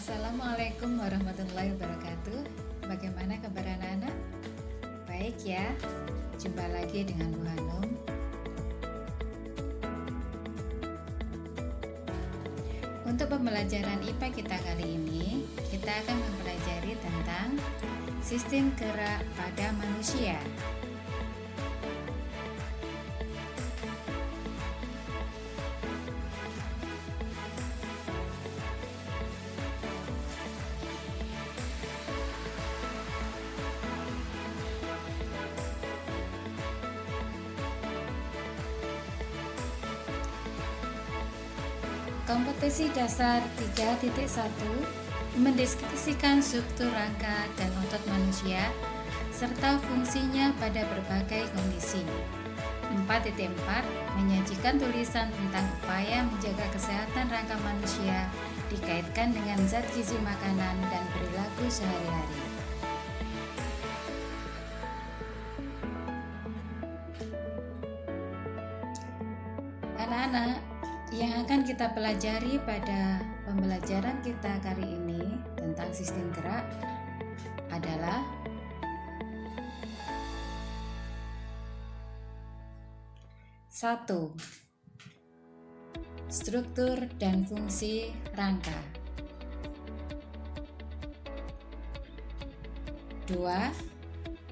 Assalamualaikum warahmatullahi wabarakatuh. Bagaimana kabar anak-anak? Baik ya, jumpa lagi dengan Bu Hanum. Untuk pembelajaran IPA kita kali ini, kita akan mempelajari tentang sistem gerak pada manusia. Kompetensi dasar 3.1 mendeskripsikan struktur rangka dan otot manusia serta fungsinya pada berbagai kondisi. 4.4 menyajikan tulisan tentang upaya menjaga kesehatan rangka manusia dikaitkan dengan zat gizi makanan dan perilaku sehari-hari. Anak-anak, yang akan kita pelajari pada pembelajaran kita kali ini tentang sistem gerak adalah satu, struktur dan fungsi rangka. 2.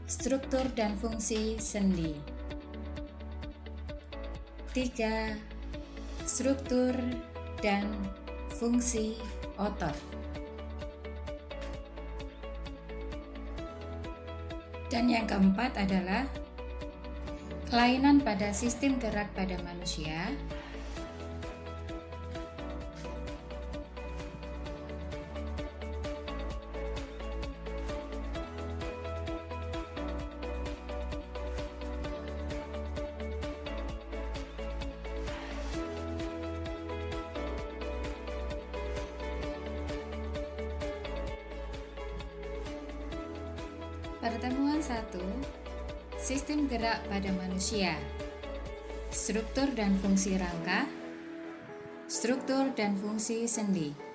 Struktur dan fungsi sendi. 3. Struktur dan fungsi otot. Dan yang keempat adalah kelainan pada sistem gerak pada manusia. Pertemuan 1. Sistem gerak pada manusia. Struktur dan fungsi rangka. Struktur dan fungsi sendi.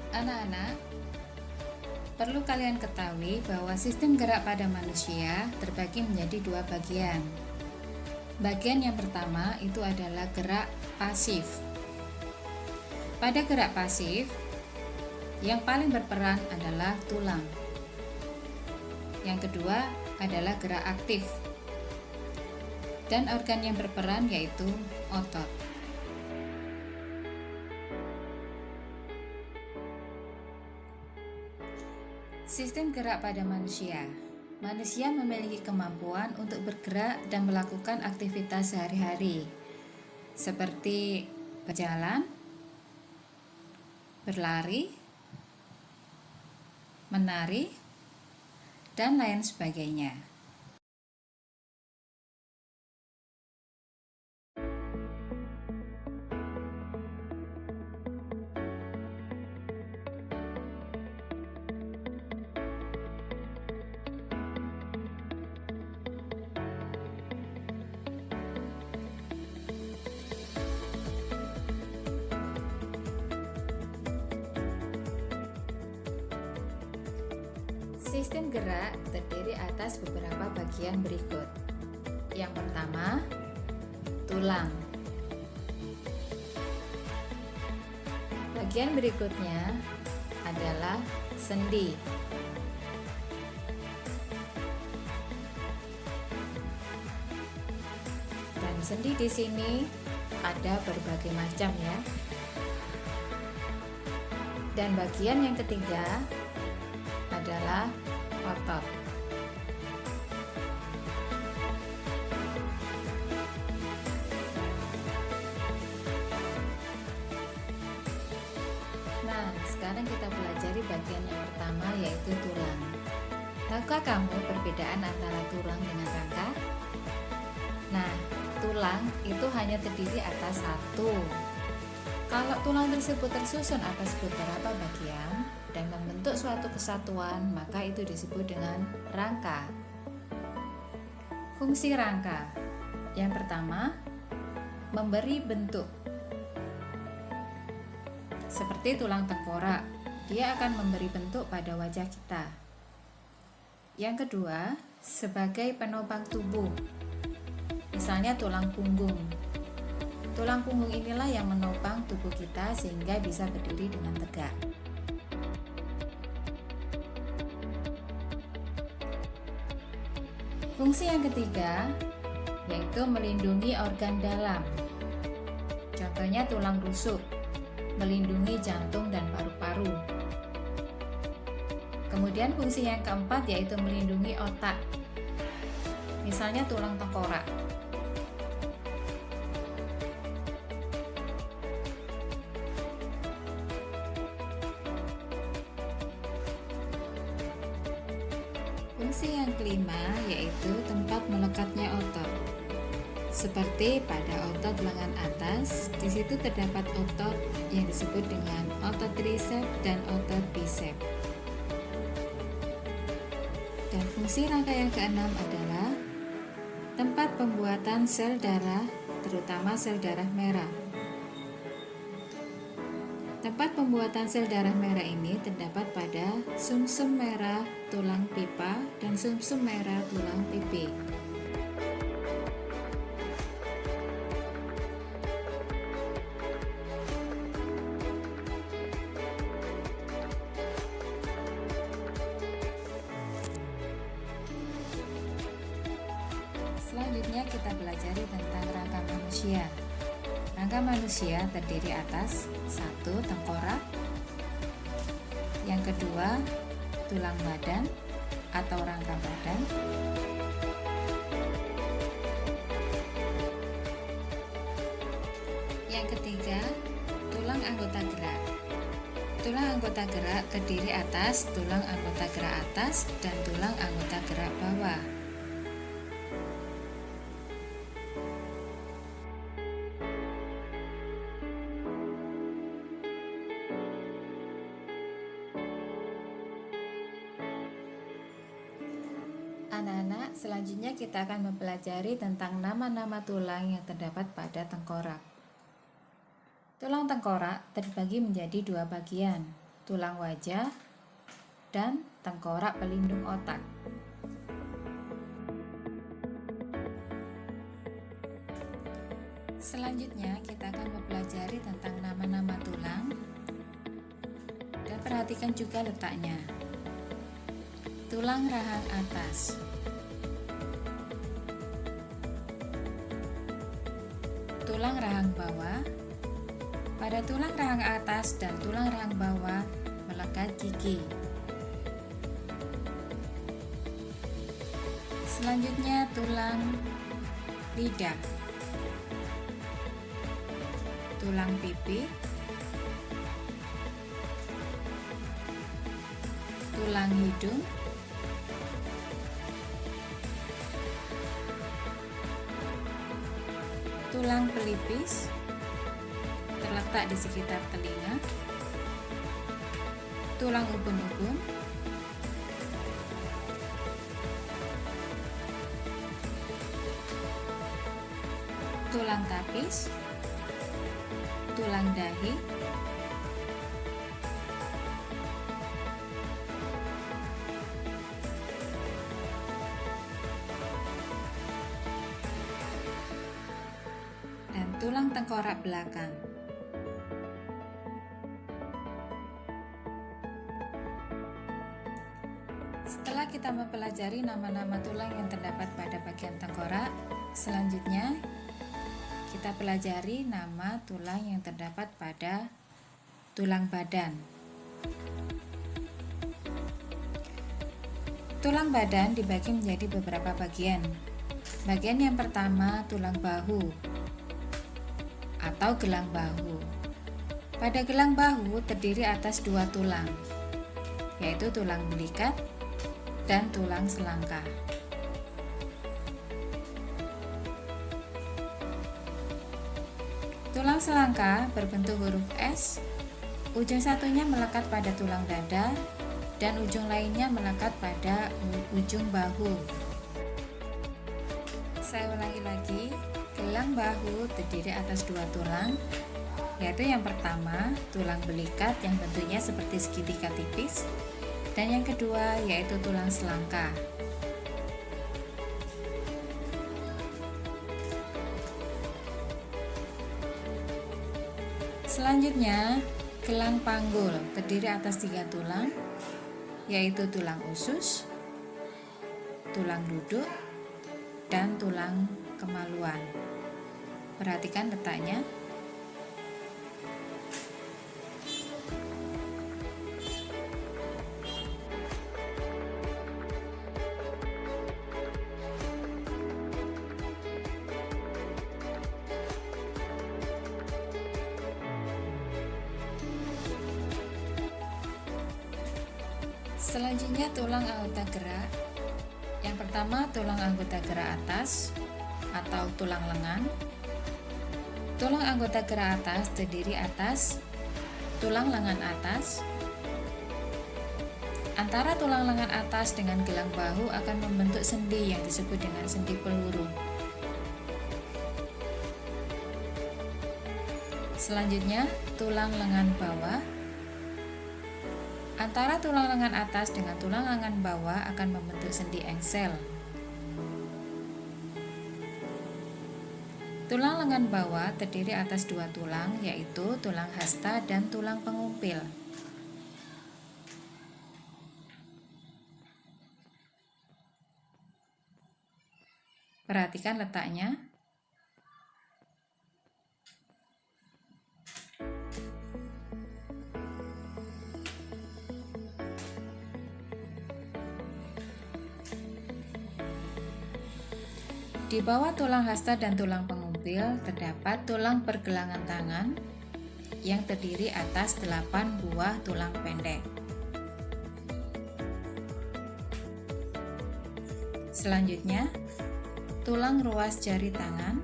Anak-anak, perlu kalian ketahui bahwa sistem gerak pada manusia terbagi menjadi dua bagian. Bagian yang pertama itu adalah gerak pasif. Pada gerak pasif, yang paling berperan adalah tulang. Yang kedua adalah gerak aktif. Dan organ yang berperan yaitu otot. Sistem gerak pada manusia. Manusia memiliki kemampuan untuk bergerak dan melakukan aktivitas sehari-hari, seperti berjalan, berlari, menari, dan lain sebagainya. Sistem gerak terdiri atas beberapa bagian berikut. Yang pertama, tulang. Bagian berikutnya adalah sendi. Dan sendi di sini ada berbagai macam ya. Dan bagian yang ketiga adalah otot. Nah, sekarang kita pelajari bagian yang pertama, yaitu tulang. Tahukah kamu perbedaan antara tulang dengan rangka? Nah, tulang itu hanya terdiri atas satu. Kalau tulang tersebut tersusun atas beberapa bagian dan membentuk suatu kesatuan, maka itu disebut dengan rangka. Fungsi rangka yang pertama, memberi bentuk. Seperti tulang tengkorak, dia akan memberi bentuk pada wajah kita. Yang kedua, sebagai penopang tubuh. Misalnya tulang punggung. Tulang punggung inilah yang menopang tubuh kita sehingga bisa berdiri dengan tegak. Fungsi yang ketiga yaitu melindungi organ dalam. Contohnya tulang rusuk, melindungi jantung dan paru-paru. Kemudian fungsi yang keempat yaitu melindungi otak. Misalnya tulang tengkorak. Fungsi yang kelima yaitu tempat melekatnya otot. Seperti pada otot lengan atas, di situ terdapat otot yang disebut dengan otot triceps dan otot biceps. Dan fungsi rangka yang keenam adalah tempat pembuatan sel darah, terutama sel darah merah. Tempat pembuatan sel darah merah ini terdapat pada sumsum merah tulang pipa dan sumsum merah tulang pipi. Selanjutnya kita pelajari tentang rangka manusia. Rangka manusia terdiri atas satu, tengkorak. Yang kedua, tulang badan atau rangka badan. Yang ketiga, tulang anggota gerak. Tulang anggota gerak terdiri atas tulang anggota gerak atas dan tulang anggota gerak bawah. Anak-anak, selanjutnya kita akan mempelajari tentang nama-nama tulang yang terdapat pada tengkorak. Tulang tengkorak terbagi menjadi dua bagian, tulang wajah dan tengkorak pelindung otak. Selanjutnya kita akan mempelajari tentang nama-nama tulang dan perhatikan juga letaknya. Tulang rahang atas, tulang rahang bawah. Pada tulang rahang atas dan tulang rahang bawah melekat gigi. Selanjutnya tulang lidah, tulang pipi, tulang hidung, tulang pelipis terletak di sekitar telinga, tulang ubun-ubun, tulang tapis, tulang dahi, dan tulang tengkorak belakang. Setelah kita mempelajari nama-nama tulang yang terdapat pada bagian tengkorak, selanjutnya kita pelajari nama tulang yang terdapat pada tulang badan. Tulang badan dibagi menjadi beberapa bagian. Bagian yang pertama, tulang bahu atau gelang bahu. Pada gelang bahu terdiri atas dua tulang. yaitu tulang belikat dan tulang selangka. Tulang selangka berbentuk huruf S, ujung satunya melekat pada tulang dada dan ujung lainnya melekat pada ujung bahu. Saya ulangi lagi, gelang bahu terdiri atas dua tulang, yaitu yang pertama tulang belikat yang bentuknya seperti segitiga tipis, dan yang kedua yaitu tulang selangka. Selanjutnya, gelang panggul terdiri atas tiga tulang, yaitu tulang usus, tulang duduk, dan tulang kemaluan. Perhatikan letaknya. Selanjutnya tulang anggota gerak. Yang pertama tulang anggota gerak atas atau tulang lengan. Tulang anggota gerak atas terdiri atas tulang lengan atas. Antara tulang lengan atas dengan gelang bahu akan membentuk sendi yang disebut dengan sendi peluru. Selanjutnya tulang lengan bawah. Antara tulang lengan atas dengan tulang lengan bawah akan membentuk sendi engsel. Tulang lengan bawah terdiri atas dua tulang, yaitu tulang hasta dan tulang pengumpil. Perhatikan letaknya. Di bawah tulang hasta dan tulang pengumpil terdapat tulang pergelangan tangan yang terdiri atas 8 buah tulang pendek. Selanjutnya, tulang ruas jari tangan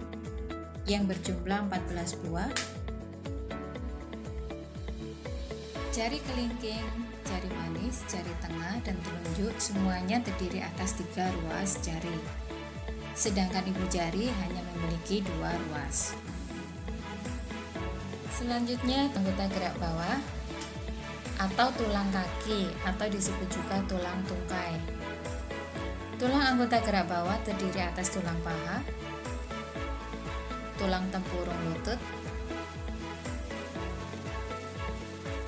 yang berjumlah 14 buah. Jari kelingking, jari manis, jari tengah, dan telunjuk semuanya terdiri atas 3 ruas jari. Sedangkan ibu jari hanya memiliki 2 ruas. Selanjutnya anggota gerak bawah atau tulang kaki atau disebut juga tulang tungkai. Tulang anggota gerak bawah terdiri atas tulang paha, tulang tempurung lutut,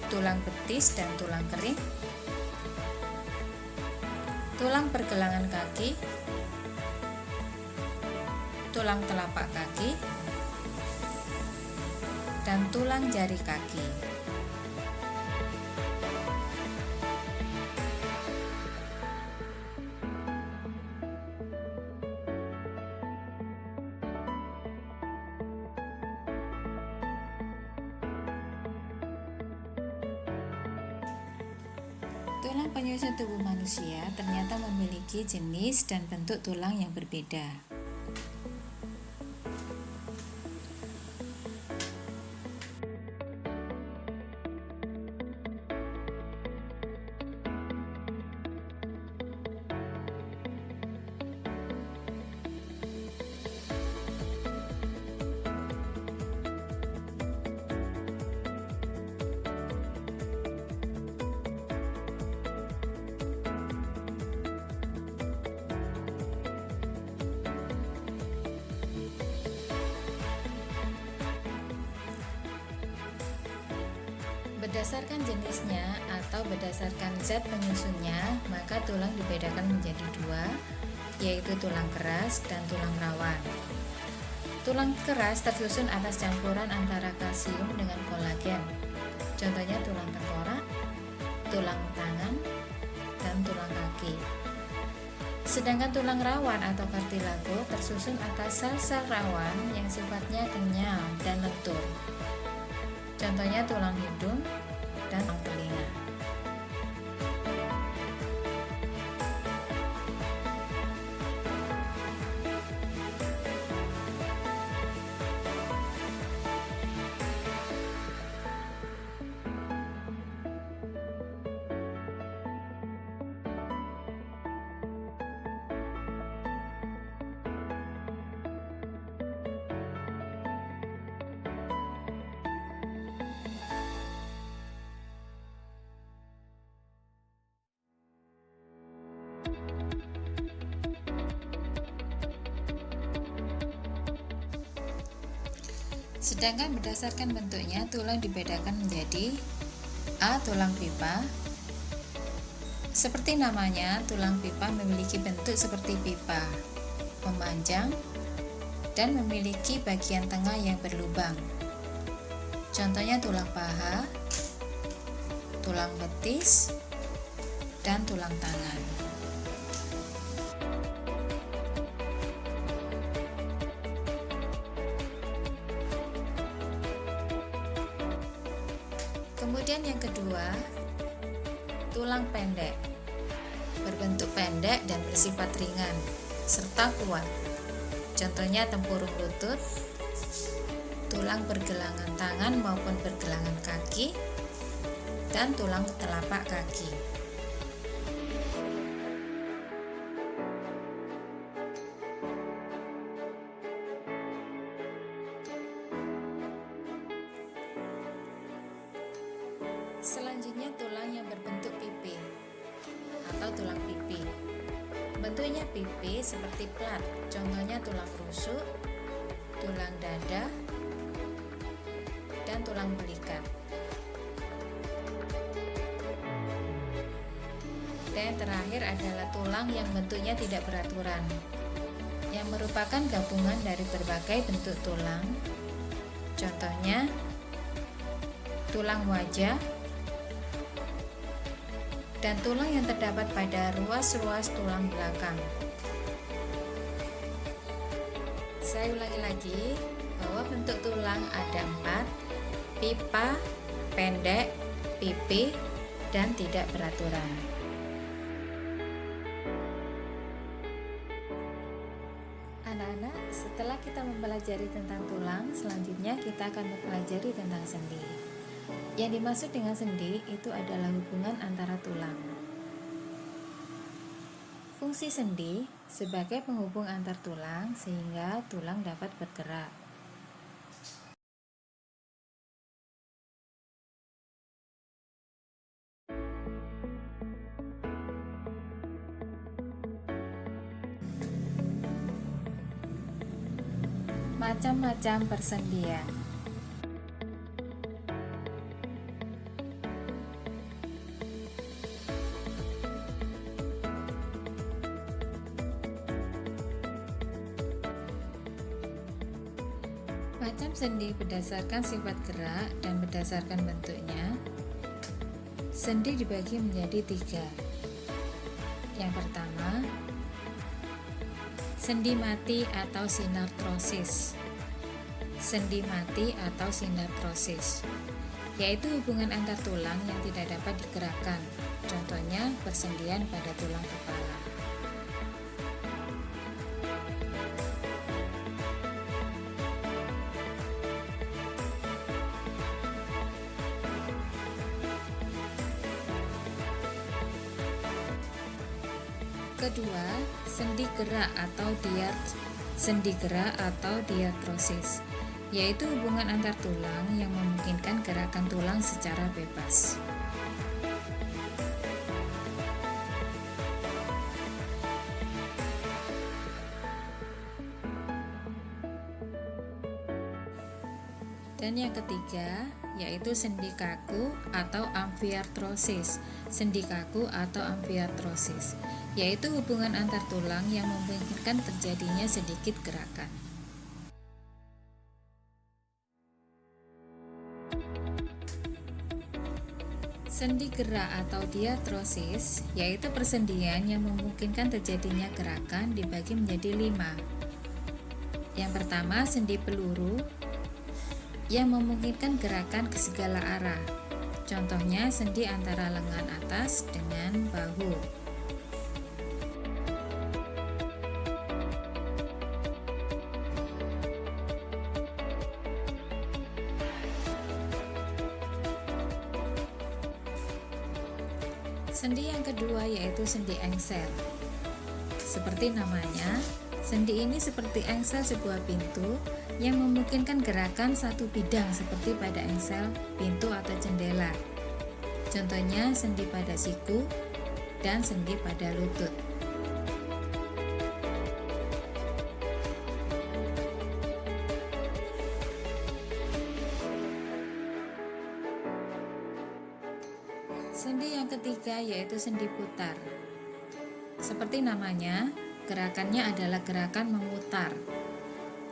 tulang betis dan tulang kering, tulang pergelangan kaki, tulang telapak kaki, dan tulang jari kaki. Tulang penyusun tubuh manusia ternyata memiliki jenis dan bentuk tulang yang berbeda. Berdasarkan jenisnya atau berdasarkan zat penyusunnya, maka tulang dibedakan menjadi 2, yaitu tulang keras dan tulang rawan. Tulang keras tersusun atas campuran antara kalsium dengan kolagen. Contohnya tulang tengkorak, tulang tangan, dan tulang kaki. Sedangkan tulang rawan atau kartilago tersusun atas sel-sel rawan yang sifatnya kenyal dan lentur. Contohnya tulang hidung dan tulang telinga. Sedangkan berdasarkan bentuknya, tulang dibedakan menjadi A. Tulang pipa. Seperti namanya, tulang pipa memiliki bentuk seperti pipa, memanjang, dan memiliki bagian tengah yang berlubang. Contohnya tulang paha, tulang betis, dan tulang tangan. Kemudian yang kedua, tulang pendek. Berbentuk pendek dan bersifat ringan serta kuat. Contohnya tempurung lutut, tulang pergelangan tangan maupun pergelangan kaki, dan tulang telapak kaki. Selanjutnya tulang yang berbentuk pipi atau tulang pipi. Bentuknya pipi seperti plat, contohnya tulang rusuk, tulang dada, dan tulang belikat. Dan yang terakhir adalah tulang yang bentuknya tidak beraturan, yang merupakan gabungan dari berbagai bentuk tulang. Contohnya tulang wajah dan tulang yang terdapat pada ruas-ruas tulang belakang. Saya ulangi lagi bahwa bentuk tulang ada 4: pipa, pendek, pipi, dan tidak beraturan. Anak-anak, setelah kita mempelajari tentang tulang, selanjutnya kita akan mempelajari tentang sendi. Yang dimaksud dengan sendi itu adalah hubungan antara tulang. Fungsi sendi sebagai penghubung antar tulang sehingga tulang dapat bergerak. Macam-macam persendian. Macam sendi berdasarkan sifat gerak dan berdasarkan bentuknya. Sendi dibagi menjadi 3. Yang pertama, sendi mati atau sinartrosis. Sendi mati atau sinartrosis, yaitu hubungan antar tulang yang tidak dapat digerakkan. Contohnya persendian pada tulang kepala. Kedua, sendi gerak atau diartrosis, yaitu hubungan antar tulang yang memungkinkan gerakan tulang secara bebas. Dan yang ketiga, yaitu sendi kaku atau amfiartrosis. Sendi kaku atau amfiartrosis, yaitu hubungan antar tulang yang memungkinkan terjadinya sedikit gerakan. Sendi gerak atau diartrosis, yaitu persendian yang memungkinkan terjadinya gerakan dibagi menjadi 5. Yang pertama, sendi peluru yang memungkinkan gerakan ke segala arah. Contohnya sendi antara lengan atas dengan bahu. Sendi yang kedua yaitu sendi engsel. Seperti namanya, sendi ini seperti engsel sebuah pintu yang memungkinkan gerakan satu bidang seperti pada engsel pintu atau jendela. Contohnya sendi pada siku dan sendi pada lutut. yaitu sendi putar. Seperti namanya, gerakannya adalah gerakan memutar.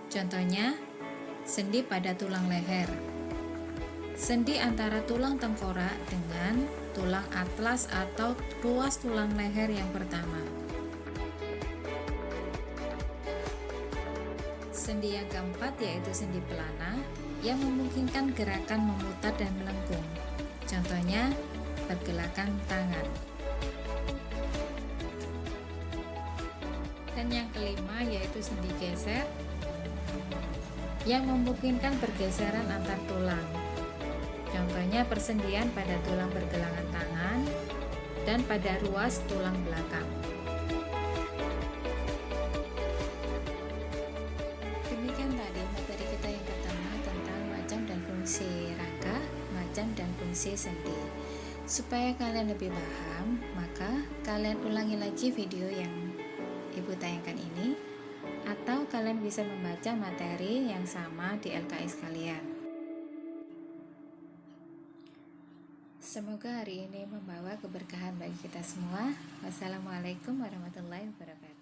Contohnya, sendi pada tulang leher. Sendi antara tulang tengkorak dengan tulang atlas atau ruas tulang leher yang pertama. Sendi yang keempat yaitu sendi pelana yang memungkinkan gerakan memutar dan melengkung. Contohnya, pergerakan tangan. Dan yang kelima yaitu sendi geser yang memungkinkan pergeseran antar tulang. Contohnya persendian pada tulang pergelangan tangan dan pada ruas tulang belakang. Demikian tadi materi kita yang pertama tentang macam dan fungsi rangka, macam dan fungsi sendi. Supaya kalian lebih paham, maka kalian ulangi lagi video yang Ibu tayangkan ini, atau kalian bisa membaca materi yang sama di LKS kalian. Semoga hari ini membawa keberkahan bagi kita semua. Wassalamualaikum warahmatullahi wabarakatuh.